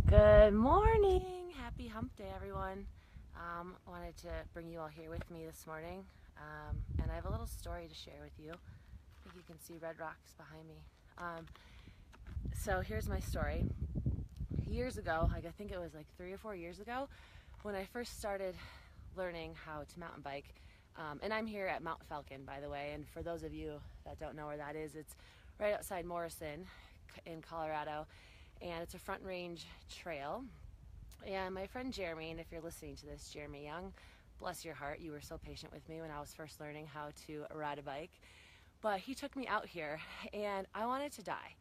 Good morning. Happy hump day, everyone. Wanted to bring you all here with me this morning. And I have a little story to share with you. I think you can see red rocks behind me. So here's my story. Years ago, I think it was like 3 or 4 years ago, when I first started learning how to mountain bike. And I'm here at Mount Falcon, by the way. And for those of you that don't know where that is, it's right outside Morrison in Colorado. And it's a front range trail. And my friend Jeremy, and if you're listening to this, Jeremy Young, bless your heart, you were so patient with me when I was first learning how to ride a bike. But he took me out here, and I wanted to die.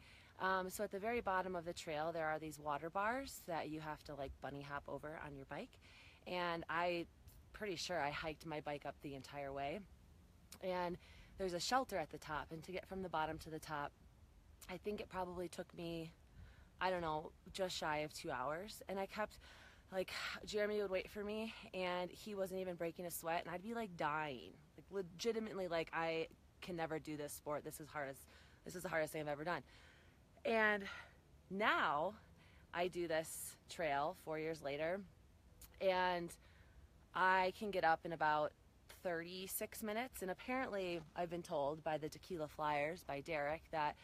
So at the very bottom of the trail, there are these water bars that you have to like bunny hop over on your bike. And pretty sure I hiked my bike up the entire way. And there's a shelter at the top, and to get from the bottom to the top, I think it probably took me, I don't know, just shy of 2 hours. And I kept, like, Jeremy would wait for me, and he wasn't even breaking a sweat, and I'd be like dying, like legitimately, like, I can never do this sport. This is the hardest thing I've ever done. And now I do this trail 4 years later, and I can get up in about 36 minutes. And apparently, I've been told by the Tequila Flyers, by Derek, that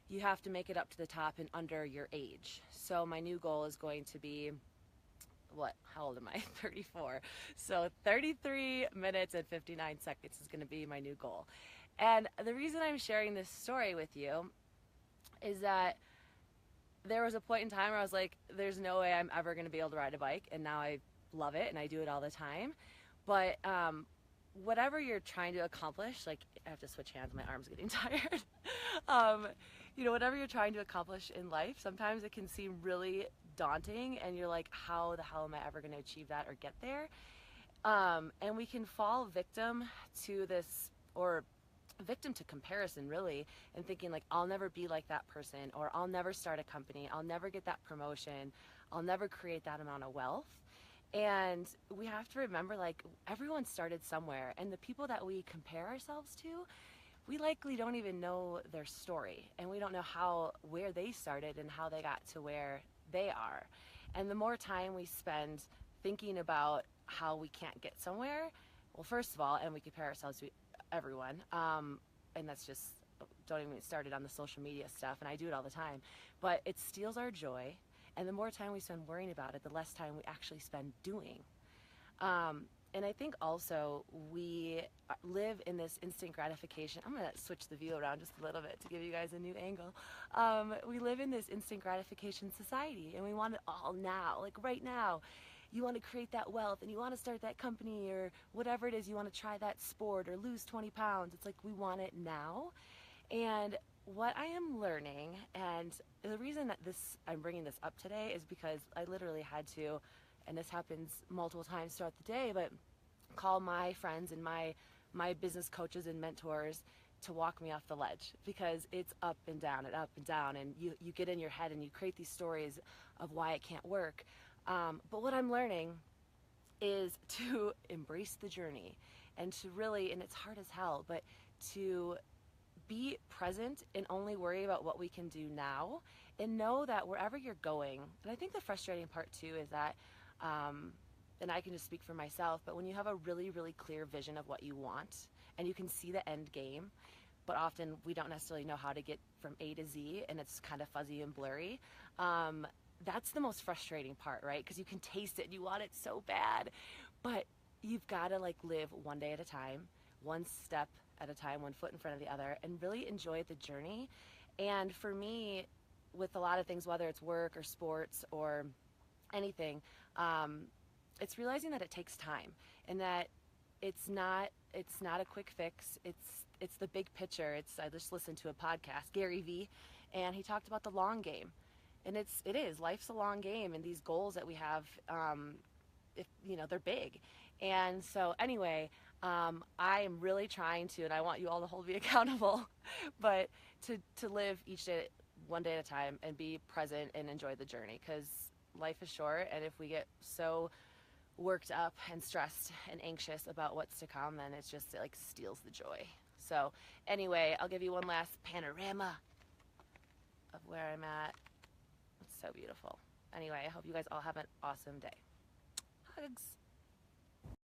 you have to make it up to the top in under your age. So my new goal is going to be, how old am I? 34. So 33 minutes and 59 seconds is going to be my new goal. And the reason I'm sharing this story with you is that there was a point in time where I was like, there's no way I'm ever going to be able to ride a bike. And now I love it and I do it all the time. But whatever you're trying to accomplish, like, I have to switch hands, my arm's getting tired. Whatever you're trying to accomplish in life, sometimes it can seem really daunting, and you're like, how the hell am I ever going to achieve that or get there? And we can fall victim to this, or victim to comparison, really, and thinking like, I'll never be like that person, or I'll never start a company, I'll never get that promotion, I'll never create that amount of wealth. And we have to remember, like, everyone started somewhere, and the people that we compare ourselves to, we likely don't even know their story, and we don't know where they started and how they got to where they are. And the more time we spend thinking about how we can't get somewhere, well, first of all, and we compare ourselves to everyone, and that's just, don't even get started on the social media stuff, and I do it all the time, but it steals our joy. And the more time we spend worrying about it, the less time we actually spend doing. And I think also we live in this instant gratification. I'm going to switch the view around just a little bit to give you guys a new angle. We live in this instant gratification society, and we want it all now, like right now. You want to create that wealth, and you want to start that company, or whatever it is, you want to try that sport or lose 20 pounds. It's like we want it now. And what I am learning, and the reason that I'm bringing this up today, is because I literally had to, and this happens multiple times throughout the day, but call my friends and my business coaches and mentors to walk me off the ledge, because it's up and down and up and down, and you get in your head and you create these stories of why it can't work. But what I'm learning is to embrace the journey, and to really, and it's hard as hell, but to be present and only worry about what we can do now, and know that wherever you're going, and I think the frustrating part too is that, and I can just speak for myself, but when you have a really, really clear vision of what you want, and you can see the end game, but often we don't necessarily know how to get from A to Z, and it's kind of fuzzy and blurry, that's the most frustrating part, right? Because you can taste it and you want it so bad, but you've got to like live one day at a time, one step at a time, one foot in front of the other, and really enjoy the journey. And for me, with a lot of things, whether it's work or sports or anything, it's realizing that it takes time, and that it's not a quick fix. It's the big picture. I just listened to a podcast, Gary Vee, and he talked about the long game. And it is life's a long game, and these goals that we have, they're big. And so anyway, I am really trying to, and I want you all to hold me accountable, but to live each day one day at a time, and be present and enjoy the journey, because life is short, and if we get so worked up and stressed and anxious about what's to come, then it like steals the joy. So anyway, I'll give you one last panorama of where I'm at. It's so beautiful. Anyway, I hope you guys all have an awesome day. Hugs!